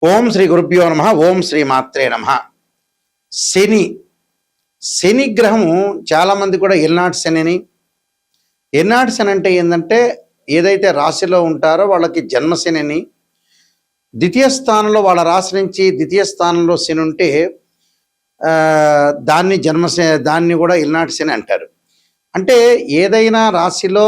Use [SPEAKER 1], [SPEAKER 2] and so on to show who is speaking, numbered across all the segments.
[SPEAKER 1] ఓం శ్రీ గురుభ్యో నమ. ఓం శ్రీ మాత్రే నమ. శని శని గ్రహము చాలామంది కూడా ఎల్నాటి శని ఎల్నాటి శని అంటే ఏంటంటే ఏదైతే రాశిలో ఉంటారో వాళ్ళకి జన్మశని, ద్వితీయ స్థానంలో వాళ్ళ రాశి నుంచి ద్వితీయ స్థానంలో శని ఉంటే దాన్ని దాన్ని కూడా ఎల్నాటి శని అంటారు. అంటే ఏదైనా రాశిలో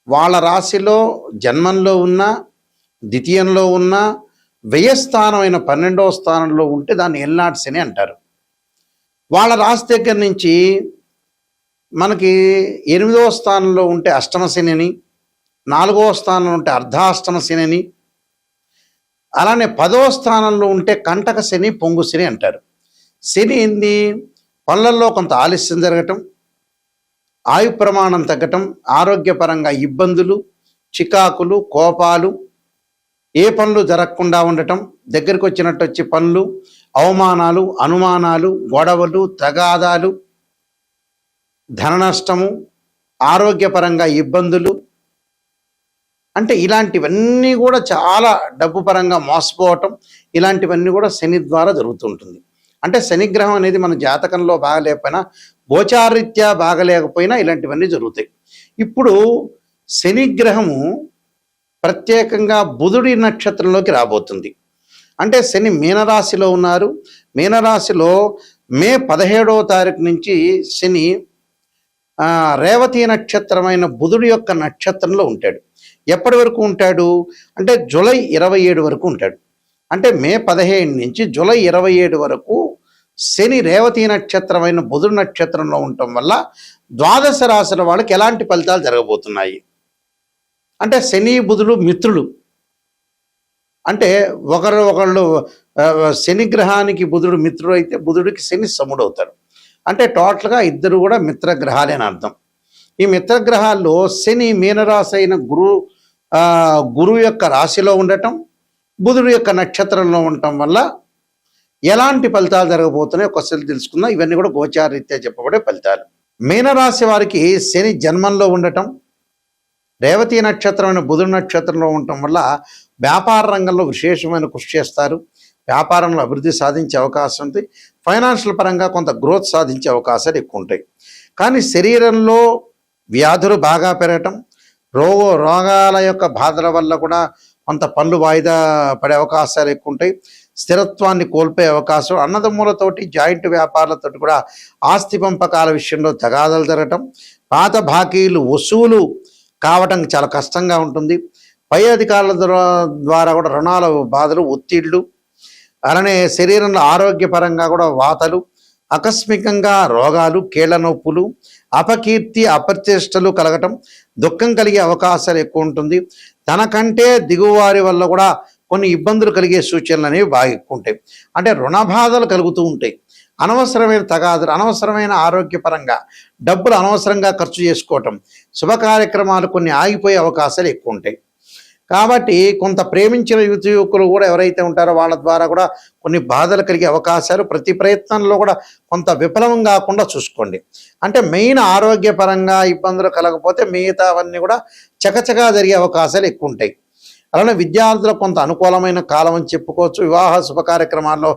[SPEAKER 1] వాళ్ళ రాశిలో జన్మంలో ఉన్న ద్వితీయంలో ఉన్న వ్యయస్థానమైన 12వ స్థానంలో ఉంటే దాన్ని ఎల్నాటి శని అంటారు. వాళ్ళ రాశి దగ్గర నుంచి మనకి 8వ స్థానంలో ఉంటే అష్టమ శని, 4వ స్థానంలో ఉంటే అర్ధాష్టమ శని, అలానే 10వ స్థానంలో ఉంటే కంటక శని, పొంగు శని అంటారు. శని ఏంది? పనులలో కొంత ఆలస్యం జరగటం, ఆయు ప్రమాణం తగ్గటం, ఆరోగ్యపరంగా ఇబ్బందులు, చికాకులు, కోపాలు, ఏ పనులు జరగకుండా ఉండటం, దగ్గరికి వచ్చినట్టు వచ్చి పనులు, అవమానాలు, అనుమానాలు, గొడవలు, తగాదాలు, ధన నష్టము, ఆరోగ్యపరంగా ఇబ్బందులు, అంటే ఇలాంటివన్నీ కూడా చాలా డబ్బు పరంగా మోసపోవటం, ఇలాంటివన్నీ కూడా శని ద్వారా జరుగుతుంటుంది. అంటే శనిగ్రహం అనేది మన జాతకంలో బాగలేకపోయినా, గోచారీత్యా బాగలేకపోయినా ఇలాంటివన్నీ జరుగుతాయి. ఇప్పుడు శనిగ్రహము ప్రత్యేకంగా బుధుడి నక్షత్రంలోకి రాబోతుంది. అంటే శని మీనరాశిలో ఉన్నారు. మీనరాశిలో మే 17వ తారీఖు నుంచి శని రేవతి నక్షత్రమైన బుధుడి యొక్క నక్షత్రంలో ఉంటాడు. ఎప్పటి వరకు ఉంటాడు అంటే జూలై 27 వరకు ఉంటాడు. అంటే మే 15 నుంచి జూలై 27 వరకు శని రేవతి నక్షత్రమైన బుధుడి నక్షత్రంలో ఉండటం వల్ల ద్వాదశ రాశుల వాళ్ళకి ఎలాంటి ఫలితాలు జరగబోతున్నాయి అంటే శని బుధుడు మిత్రులు. అంటే ఒకళ్ళు శని గ్రహానికి బుధుడు మిత్రుడు అయితే బుధుడికి శని సముడు అవుతాడు. అంటే టోటల్గా ఇద్దరు కూడా మిత్రగ్రహాలే అని అర్థం. ఈ మిత్రగ్రహాల్లో శని మీనరాశి అయిన గురువు యొక్క రాశిలో ఉండటం, బుధుడు యొక్క నక్షత్రంలో ఉండటం వల్ల ఎలాంటి ఫలితాలు జరగబోతున్నాయి ఒకసారి తెలుసుకుందాం. ఇవన్నీ కూడా గోచారీత్యా చెప్పబడే ఫలితాలు. మీనరాశి వారికి శని జన్మంలో ఉండటం, రేవతి నక్షత్రమైన బుధుడు నక్షత్రంలో ఉండటం వల్ల వ్యాపార రంగంలో విశేషమైన కృషి చేస్తారు. వ్యాపారంలో అభివృద్ధి సాధించే అవకాశం ఉంది. ఫైనాన్షియల్ పరంగా కొంత గ్రోత్ సాధించే అవకాశాలు ఎక్కువ ఉంటాయి. కానీ శరీరంలో వ్యాధులు బాగా పెరగటం, రోగాల యొక్క బాధల వల్ల కూడా కొంత పనులు వాయిదా పడే అవకాశాలు ఎక్కువ ఉంటాయి. స్థిరత్వాన్ని కోల్పోయే అవకాశం, అన్నదమ్ములతోటి జాయింట్ వ్యాపారాలతోటి కూడా ఆస్తి పంపకాల విషయంలో తగాదాలు జరగటం, పాత బాకీలు వసూలు కావటం చాలా కష్టంగా ఉంటుంది. పై అధికారుల ద్వారా కూడా రుణాల బాధలు, ఒత్తిళ్లు, అలానే శరీరంలో ఆరోగ్యపరంగా కూడా వాతలు, ఆకస్మికంగా రోగాలు, కీళ్ల నొప్పులు, అపకీర్తి, అప్రతిష్టలు కలగటం, దుఃఖం కలిగే అవకాశాలు ఎక్కువ ఉంటుంది. తనకంటే దిగువారి వల్ల కూడా కొన్ని ఇబ్బందులు కలిగే సూచనలు అనేవి బాగా ఎక్కువ ఉంటాయి. అంటే రుణ బాధలు కలుగుతూ ఉంటాయి. అనవసరమైన తగాదులు, అనవసరమైన ఆరోగ్యపరంగా డబ్బులు అనవసరంగా ఖర్చు చేసుకోవటం, శుభ కార్యక్రమాలు కొన్ని ఆగిపోయే అవకాశాలు ఎక్కువ ఉంటాయి. కాబట్టి కొంత ప్రేమించిన యువకులు కూడా ఎవరైతే ఉంటారో వాళ్ళ ద్వారా కూడా కొన్ని బాధలు కలిగే అవకాశాలు, ప్రతి ప్రయత్నంలో కూడా కొంత విఫలం కాకుండా చూసుకోండి. అంటే మెయిన్ ఆరోగ్యపరంగా ఇబ్బందులు కలగకపోతే మిగతావన్నీ కూడా చకచకా జరిగే అవకాశాలు ఎక్కువ ఉంటాయి. అలానే విద్యార్థులకు కొంత అనుకూలమైన కాలం అని చెప్పుకోవచ్చు. వివాహ శుభ కార్యక్రమాల్లో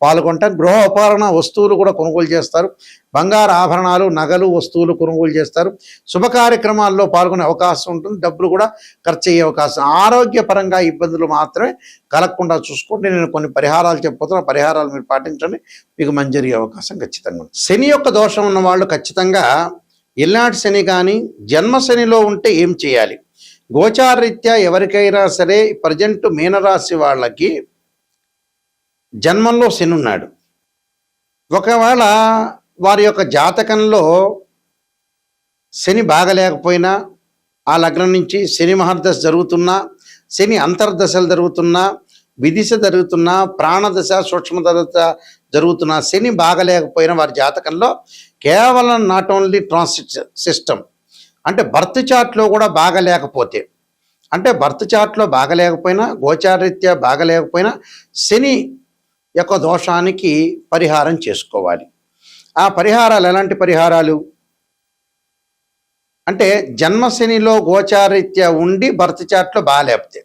[SPEAKER 1] పాల్గొంటారు. గృహోపకరణ వస్తువులు కూడా కొనుగోలు చేస్తారు. బంగారు ఆభరణాలు, నగలు, వస్తువులు కొనుగోలు చేస్తారు. శుభ కార్యక్రమాల్లో పాల్గొనే అవకాశం ఉంటుంది. డబ్బులు కూడా ఖర్చు అయ్యే అవకాశం. ఆరోగ్యపరంగా ఇబ్బందులు మాత్రమే కలగకుండా చూసుకుంటే నేను కొన్ని పరిహారాలు చెప్పబోతున్నా. పరిహారాలు మీరు పాటించండి, మీకు మంచి జరిగే అవకాశం ఖచ్చితంగా ఉంది. శని యొక్క దోషం ఉన్న వాళ్ళు ఖచ్చితంగా ఎల్నాటి శని కానీ జన్మ శనిలో ఉంటే ఏం చేయాలి? గోచారరీత్యా ఎవరికైనా సరే ప్రజెంట్ మీనరాశి వాళ్ళకి జన్మంలో శని ఉన్నాడు. ఒకవేళ వారి యొక్క జాతకంలో శని బాగలేకపోయినా, ఆ లగ్నం నుంచి శని మహర్దశ జరుగుతున్నా, శని అంతర్దశలు జరుగుతున్నా, విదిశ జరుగుతున్నా, ప్రాణదశ, సూక్ష్మదశ జరుగుతున్నా, శని బాగలేకపోయినా వారి జాతకంలో కేవలం నాట్ ఓన్లీ ట్రాన్సిట్ సిస్టమ్ అంటే బర్త్ చార్ట్లో కూడా బాగలేకపోతే, అంటే బర్త్ చార్ట్లో బాగలేకపోయినా, గోచారరీత్యా బాగలేకపోయినా శని యొక్క దోషానికి పరిహారం చేసుకోవాలి. ఆ పరిహారాలు ఎలాంటి పరిహారాలు అంటే జన్మశనిలో గోచారరీత్యా ఉండి బర్త్ చార్ట్లో బాగలేకపోతే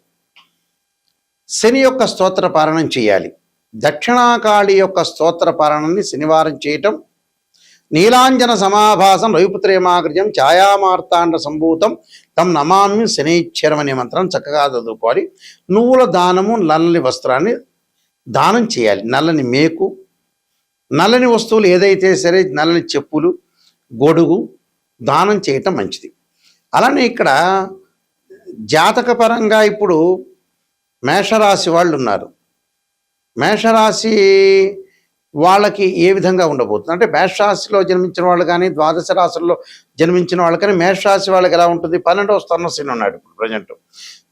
[SPEAKER 1] శని యొక్క స్తోత్ర పారాయణం చేయాలి. దక్షిణాకాళి యొక్క స్తోత్ర పారాయణాన్ని శనివారం చేయటం, నీలాంజన సమాభాసం రవిపుత్రేమాగ్రజం ఛాయామార్తాండ సంభూతం తం నమామి శనైశ్చరం అనే మంత్రం చక్కగా చదువుకోవాలి. నువ్వుల దానము, నల్లని వస్త్రాన్ని దానం చేయాలి. నల్లని మేకు, నల్లని వస్తువులు ఏదైతే సరే, నల్లని చెప్పులు, గొడుగు దానం చేయటం మంచిది. అలానే ఇక్కడ జాతకపరంగా ఇప్పుడు మేషరాశి వాళ్ళు ఉన్నారు. మేషరాశి వాళ్ళకి ఏ విధంగా ఉండబోతుంది అంటే, మేషరాశిలో జన్మించిన వాళ్ళు కానీ, ద్వాదశ రాశుల్లో జన్మించిన వాళ్ళు కానీ, మేషరాశి వాళ్ళకి ఎలా ఉంటుంది? 12వ స్థానంలో శని ఉన్నాడు ఇప్పుడు ప్రజెంట్.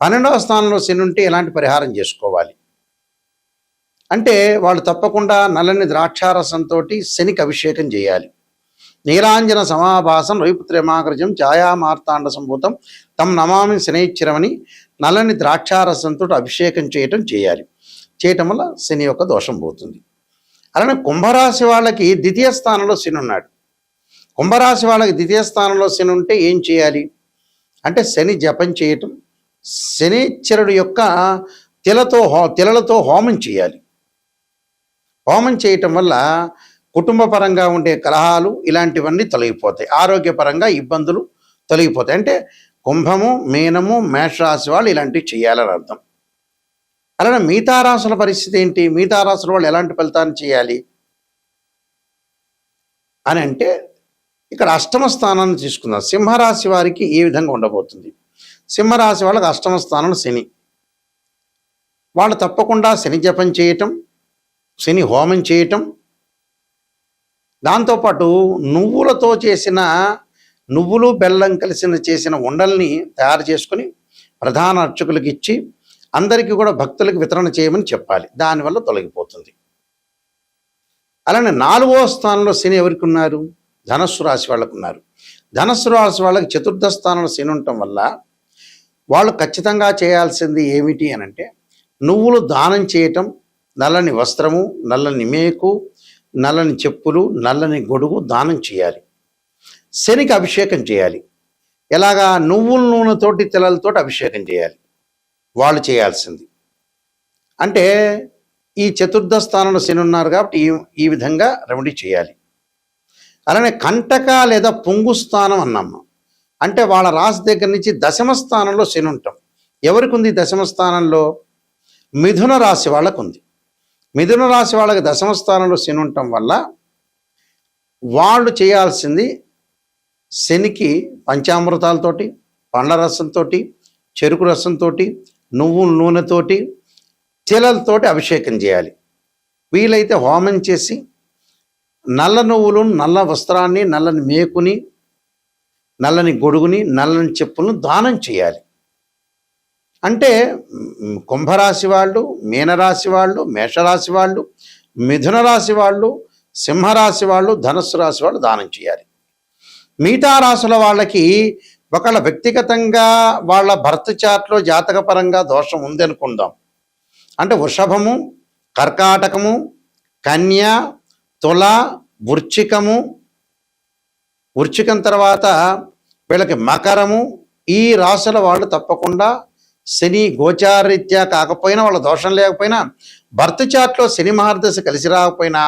[SPEAKER 1] 12వ స్థానంలో శని ఉంటే ఎలాంటి పరిహారం చేసుకోవాలి అంటే, వాళ్ళు తప్పకుండా నల్లని ద్రాక్షారసంతో శనికి అభిషేకం చేయాలి. నీలాంజన సమాభాసం రవిపుత్రేమాగ్రజం ఛాయామార్తాండ సంభూతం తం నమామి శనైశ్చరమని నల్లని ద్రాక్షారసంతో అభిషేకం చేయాలి. చేయటం వల్ల శని యొక్క దోషం పోతుంది. అలానే కుంభరాశి వాళ్ళకి ద్వితీయ స్థానంలో శని ఉన్నాడు. కుంభరాశి వాళ్ళకి ద్వితీయ స్థానంలో శని ఉంటే ఏం చేయాలి అంటే, శని జపం చేయటం, శనీశ్వరుడు యొక్క తిలలతో హోమం చేయాలి. హోమం చేయటం వల్ల కుటుంబ పరంగా ఉండే కలహాలు ఇలాంటివన్నీ తొలగిపోతాయి. ఆరోగ్యపరంగా ఇబ్బందులు తొలగిపోతాయి. అంటే కుంభము, మీనము, మేషరాశి వాళ్ళు ఇలాంటివి చేయాలని అర్థం. అలానే మిగతా రాశుల పరిస్థితి ఏంటి? మిగతా రాశుల వాళ్ళు ఎలాంటి ఫలితాన్ని చేయాలి అని అంటే, ఇక్కడ అష్టమ స్థానాన్ని తీసుకుందాం. సింహరాశి వారికి ఏ విధంగా ఉండబోతుంది? సింహరాశి వాళ్ళకి అష్టమ స్థానం శని. వాళ్ళు తప్పకుండా శని జపం చేయటం, శని హోమం చేయటం, దాంతోపాటు నువ్వులతో చేసిన, నువ్వులు బెల్లం కలిసిన చేసిన ఉండల్ని తయారు చేసుకుని ప్రధాన అర్చకులకు ఇచ్చి అందరికీ కూడా భక్తులకు వితరణ చేయమని చెప్పాలి. దానివల్ల తొలగిపోతుంది. అలానే 4వ స్థానంలో శని ఎవరికి ఉన్నారు? ధనస్సు రాశి వాళ్ళకు ఉన్నారు. ధనస్సు రాశి వాళ్ళకి చతుర్థ స్థానంలో శని ఉండటం వల్ల వాళ్ళు ఖచ్చితంగా చేయాల్సింది ఏమిటి అని అంటే, నువ్వులు దానం చేయటం, నల్లని వస్త్రము, నల్లని మేకు, నల్లని చెప్పులు, నల్లని గొడుగు దానం చేయాలి. శనికి అభిషేకం చేయాలి. ఎలాగా? నువ్వుల నూనెతోటి, తిలలతోటి అభిషేకం చేయాలి వాళ్ళు చేయాల్సింది. అంటే ఈ చతుర్థ స్థానంలో శని ఉన్నారు కాబట్టి ఈ విధంగా రెమెడీ చేయాలి. అలానే కంటక లేదా పొంగు స్థానం అన్నాము అంటే, వాళ్ళ రాశి దగ్గర నుంచి దశమ స్థానంలో శని ఉంటాం. ఎవరికి ఉంది దశమ స్థానంలో? మిథున రాశి వాళ్ళకు ఉంది. మిథున రాశి వాళ్ళకి దశమ స్థానంలో శని ఉండటం వల్ల వాళ్ళు చేయాల్సింది, శనికి పంచామృతాలతోటి, పండ్ల రసంతో, చెరుకు రసంతో, నువ్వుల నూనెతోటి, తిలలతోటి అభిషేకం చేయాలి. వీలైతే హోమం చేసి నల్ల నువ్వులు, నల్ల వస్త్రాన్ని, నల్లని మేకుని, నల్లని గొడుగుని, నల్లని చెప్పులను దానం చేయాలి. అంటే కుంభరాశి వాళ్ళు, మీనరాశి వాళ్ళు, మేషరాశి వాళ్ళు, మిథున రాశి వాళ్ళు, సింహరాశి వాళ్ళు, ధనుస్సు రాశి వాళ్ళు దానం చేయాలి. మిగతా రాశుల వాళ్ళకి ఒకళ్ళ వ్యక్తిగతంగా వాళ్ళ బర్త్ చార్ట్లో జాతకపరంగా దోషం ఉంది అనుకుందాం. అంటే వృషభము, కర్కాటకము, కన్య, తుల, వృశ్చికం తర్వాత వీళ్ళకి మకరము, ఈ రాశుల వాళ్ళు తప్పకుండా శని గోచారరీత్యా కాకపోయినా, వాళ్ళ దోషం లేకపోయినా, బర్త్ చార్ట్లో శని మహర్దశ కలిసి రాకపోయినా,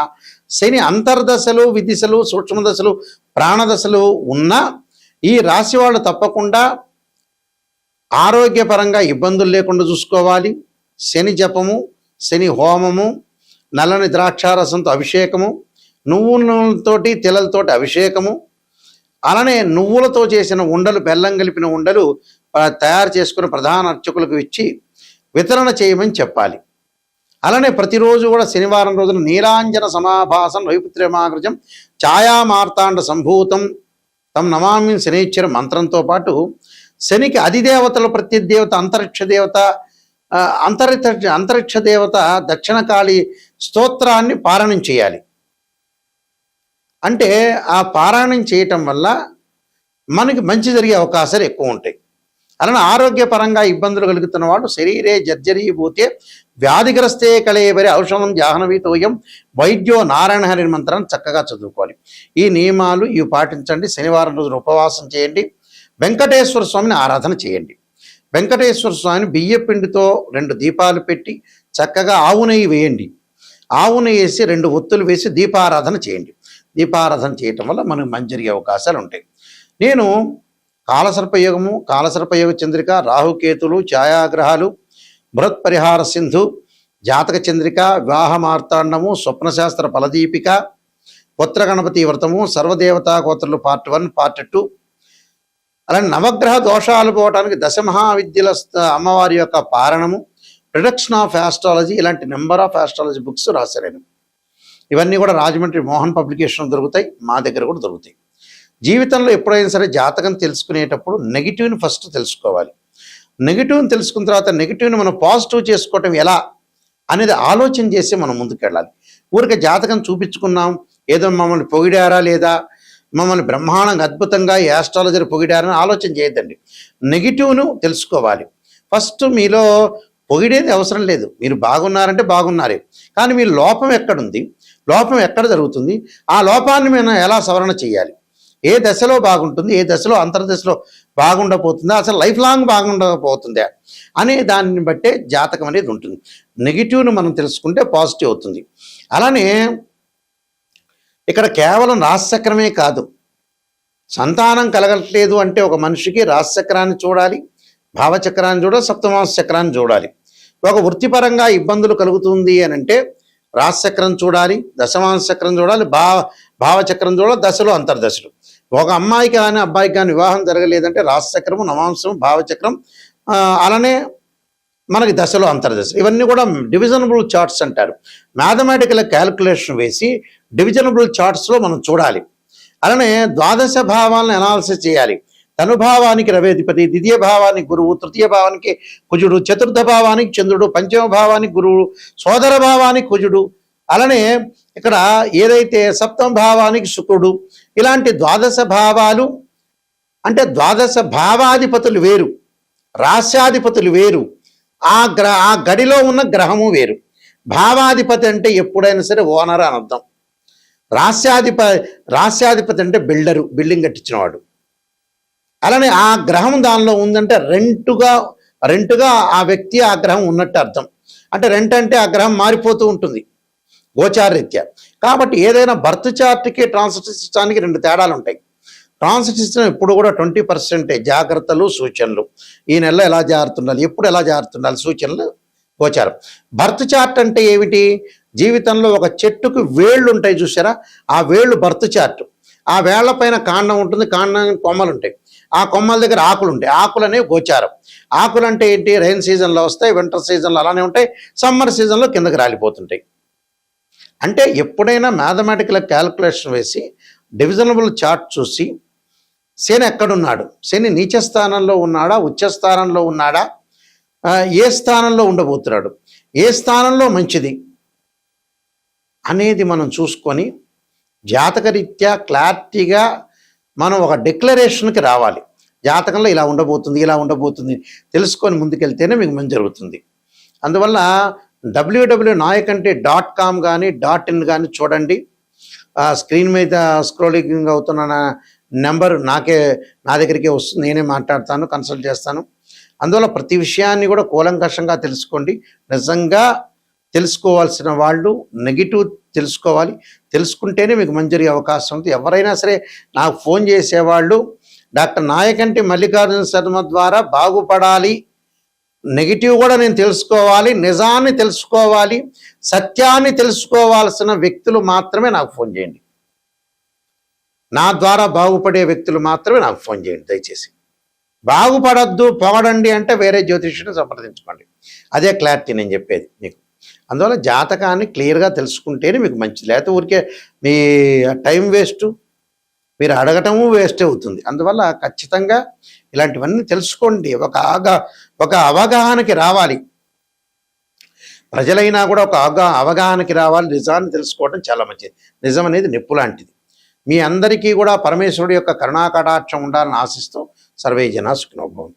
[SPEAKER 1] శని అంతర్దశలు, విదిశలు, సూక్ష్మదశలు, ప్రాణదశలు ఉన్న ఈ రాశి వాళ్ళు తప్పకుండా ఆరోగ్యపరంగా ఇబ్బందులు లేకుండా చూసుకోవాలి. శని జపము, శని హోమము, నల్లని ద్రాక్షారసంతో అభిషేకము, నువ్వులతోటి, తిలలతోటి అభిషేకము, అలానే నువ్వులతో చేసిన ఉండలు, బెల్లం కలిపిన ఉండలు తయారు చేసుకుని ప్రధాన అర్చకులకు ఇచ్చి వితరణ చేయమని చెప్పాలి. అలానే ప్రతిరోజు కూడా శనివారం రోజున నీలాంజన సమాభాసం రవిపుత్రేమాగ్రజం ఛాయామార్తాండ సంభూతం తం నమామి శనైశ్చర మంత్రంతో పాటు శనికి అధిదేవతలు, ప్రత్యదేవత, అంతరిక్ష దేవత దక్షిణకాళి స్తోత్రాన్ని పారాయణం చేయాలి. అంటే ఆ పారాయణం చేయటం వల్ల మనకి మంచి జరిగే అవకాశాలు ఎక్కువ ఉంటాయి. అలానే ఆరోగ్యపరంగా ఇబ్బందులు కలుగుతున్న వాళ్ళు శరీరే జర్జరీభూతే వ్యాధిగ్రస్తే కళేబరి ఔషధం జాహ్నవీతోయం వైద్యో నారాయణ హరి మంత్రాన్ని చక్కగా చదువుకోవాలి. ఈ నియమాలు ఇవి పాటించండి. శనివారం రోజున ఉపవాసం చేయండి. వెంకటేశ్వర స్వామిని ఆరాధన చేయండి. వెంకటేశ్వర స్వామిని బియ్యపిండితో 2 దీపాలు పెట్టి చక్కగా ఆవు నెయ్యి వేయండి. ఆవు నెయ్యి వేసి 2 ఒత్తులు వేసి దీపారాధన చేయండి. దీపారాధన చేయటం వల్ల మనకు మంచి జరిగే అవకాశాలు ఉంటాయి. నేను కాలసర్పయోగము, కాలసర్పయోగ చంద్రిక, రాహుకేతులు, ఛాయాగ్రహాలు, బృహత్ పరిహార సింధు, జాతక చంద్రిక, వివాహ మార్తాండము, స్వప్నశాస్త్ర ఫలదీపిక, పుత్ర గణపతి వ్రతము, సర్వదేవతా గోత్రులు పార్ట్ 1, పార్ట్ 2, అలాగే నవగ్రహ దోషాలు పోవటానికి దశమహావిద్యల అమ్మవారి యొక్క పారణము, ప్రొడక్షన్ ఆఫ్ ఆస్ట్రాలజీ, ఇలాంటి నెంబర్ ఆఫ్ ఆస్ట్రాలజీ బుక్స్ రాశాను. ఇవన్నీ కూడా రాజమండ్రి మోహన్ పబ్లికేషన్ దొరుకుతాయి, మా దగ్గర కూడా దొరుకుతాయి. జీవితంలో ఎప్పుడైనా సరే జాతకం తెలుసుకునేటప్పుడు నెగిటివ్ని ఫస్ట్ తెలుసుకోవాలి. నెగిటివ్ని తెలుసుకున్న తర్వాత నెగిటివ్ని మనం పాజిటివ్ చేసుకోవటం ఎలా అనేది ఆలోచన చేసి మనం ముందుకెళ్ళాలి. ఊరికే జాతకం చూపించుకున్నాం, ఏదో మమ్మల్ని పొగిడారా లేదా, మమ్మల్ని బ్రహ్మాండంగా అద్భుతంగా ఈ ఆస్ట్రాలజర్ పొగిడారని ఆలోచన చేయొద్దండి. నెగిటివ్ను తెలుసుకోవాలి. ఫస్ట్ మీలో పొగిడేది అవసరం లేదు, మీరు బాగున్నారంటే బాగున్నారే, కానీ మీ లోపం ఎక్కడుంది, లోపం ఎక్కడ జరుగుతుంది, ఆ లోపాన్ని మనం ఎలా సవరణ చేయాలి, ఏ దశలో బాగుంటుంది, ఏ దశలో అంతర్దశలో బాగుండబోతుందా, అసలు లైఫ్ లాంగ్ బాగుండబోతుందా అనే దాన్ని బట్టే జాతకం అనేది ఉంటుంది. నెగిటివ్ను మనం తెలుసుకుంటే పాజిటివ్ అవుతుంది. అలానే ఇక్కడ కేవలం రాశిచక్రమే కాదు, సంతానం కలగట్లేదు అంటే ఒక మనిషికి రాశిచక్రాన్ని చూడాలి, భావచక్రాన్ని చూడాలి, సప్తమాంశ చక్రాన్ని చూడాలి. ఒక వృత్తిపరంగా ఇబ్బందులు కలుగుతుంది అని అంటే రాశిచక్రం చూడాలి, దశమాంశ చక్రం చూడాలి, భావచక్రం చూడాలి, దశలు అంతర్దశలు. ఒక అమ్మాయికి కానీ అబ్బాయికి కానీ వివాహం జరగలేదంటే రాశిచక్రము, నవాంశం, భావచక్రం, అలానే మనకి దశలు అంతర్దశలు, ఇవన్నీ కూడా డివిజనబుల్ చార్ట్స్ అంటారు. మ్యాథమెటికల్ క్యాలిక్యులేషన్ వేసి డివిజనబుల్ చార్ట్స్లో మనం చూడాలి. అలానే ద్వాదశ భావాలను అనాలిసిస్ చేయాలి. ధనుభావానికి రవేధిపతి, ద్వితీయ భావానికి గురువు, తృతీయ భావానికి కుజుడు, చతుర్థ భావానికి చంద్రుడు, పంచమ భావానికి గురువు, సోదర భావానికి కుజుడు, అలానే ఇక్కడ ఏదైతే సప్తమ భావానికి శుక్రుడు, ఇలాంటి ద్వాదశ భావాలు అంటే ద్వాదశ భావాధిపతులు వేరు, రాస్యాధిపతులు వేరు, ఆ గడిలో ఉన్న గ్రహము వేరు. భావాధిపతి అంటే ఎప్పుడైనా సరే ఓనర్ అని అర్థం. రాస్యాధిపతి అంటే బిల్డరు, బిల్డింగ్ కట్టించినవాడు. అలానే ఆ గ్రహం దానిలో ఉందంటే రెంటుగా ఆ వ్యక్తి ఆ గ్రహం ఉన్నట్టు అర్థం. అంటే రెంట్ అంటే ఆ గ్రహం మారిపోతూ ఉంటుంది గోచారరీత్యా. కాబట్టి ఏదైనా బర్త్ చార్ట్కి ట్రాన్సిట్ సిస్టానికి 2 తేడాలు ఉంటాయి. ట్రాన్సిట్ సిస్టమ్ ఎప్పుడు కూడా 20% జాగ్రత్తలు, సూచనలు, ఈ నెలలో ఎలా జారుతుండాలి, ఎప్పుడు ఎలా జారుతుండాలి, సూచనలు, గోచారం. బర్త్ చార్ట్ అంటే ఏమిటి, జీవితంలో ఒక చెట్టుకు వేళ్ళు ఉంటాయి చూసారా, ఆ వేళ్ళు బర్త్ చార్ట్. ఆ వేళ్ల పైన కాండం ఉంటుంది, కాండానికి కొమ్మలు ఉంటాయి, ఆ కొమ్మల దగ్గర ఆకులు ఉంటాయి, ఆకులు అనేవి గోచారం. ఆకులు అంటే ఏంటి, రైన్ సీజన్లో వస్తాయి, వింటర్ సీజన్లో అలానే ఉంటాయి, సమ్మర్ సీజన్లో కిందకి రాలిపోతుంటాయి. అంటే ఎప్పుడైనా మ్యాథమెటికల్ క్యాలిక్యులేషన్ వేసి డివిజనబుల్ చార్ట్ చూసి శని ఎక్కడున్నాడు, శని నీచ స్థానంలో ఉన్నాడా, ఉచ్చ స్థానంలో ఉన్నాడా, ఏ స్థానంలో ఉండబోతున్నాడు, ఏ స్థానంలో మంచిది అనేది మనం చూసుకొని జాతకరీత్యా క్లారిటీగా మనం ఒక డిక్లరేషన్కి రావాలి. జాతకంలో ఇలా ఉండబోతుంది తెలుసుకొని ముందుకెళ్తేనే మీకు మంచి జరుగుతుంది. అందువల్ల www.nayakanti.com కానీ .in కానీ చూడండి. స్క్రీన్ మీద స్క్రోలింగ్ అవుతున్న నెంబర్ నా దగ్గరికి వస్తుంది, నేనే మాట్లాడతాను, కన్సల్ట్ చేస్తాను. అందువల్ల ప్రతి విషయాన్ని కూడా కూలంకషంగా తెలుసుకోండి. నిజంగా తెలుసుకోవాల్సిన వాళ్ళు నెగిటివ్ తెలుసుకోవాలి, తెలుసుకుంటేనే మీకు మంచి జరిగే అవకాశం ఉంది. ఎవరైనా సరే నాకు ఫోన్ చేసేవాళ్ళు డాక్టర్ నాయకంటి మల్లికార్జున శర్మ ద్వారా బాగుపడాలి, నెగిటివ్ కూడా నేను తెలుసుకోవాలి, నిజాన్ని తెలుసుకోవాలి, సత్యాన్ని తెలుసుకోవాల్సిన వ్యక్తులు మాత్రమే నాకు ఫోన్ చేయండి. నా ద్వారా బాగుపడే వ్యక్తులు మాత్రమే నాకు ఫోన్ చేయండి దయచేసి. బాగుపడద్దు, పొగడండి అంటే వేరే జ్యోతిష్యుని సంప్రదించుకోండి. అదే క్లారిటీ నేను చెప్పేది మీకు. అందువల్ల జాతకాన్ని క్లియర్గా తెలుసుకుంటేనే మీకు మంచిది. లేకపోతే ఊరికే మీ టైం వేస్ట్, మీరు అడగటము వేస్ట్ అవుతుంది. అందువల్ల ఖచ్చితంగా ఇలాంటివన్నీ తెలుసుకోండి. ఒక అవగాహనకి రావాలి. ప్రజలైనా కూడా ఒక అవగాహనకి రావాలి. నిజాన్ని తెలుసుకోవడం చాలా మంచిది. నిజం అనేది నిప్పు లాంటిది. మీ అందరికీ కూడా పరమేశ్వరుడు యొక్క కరుణాకటాక్షం ఉండాలని ఆశిస్తూ సర్వే జనా సుఖినో భవంతు.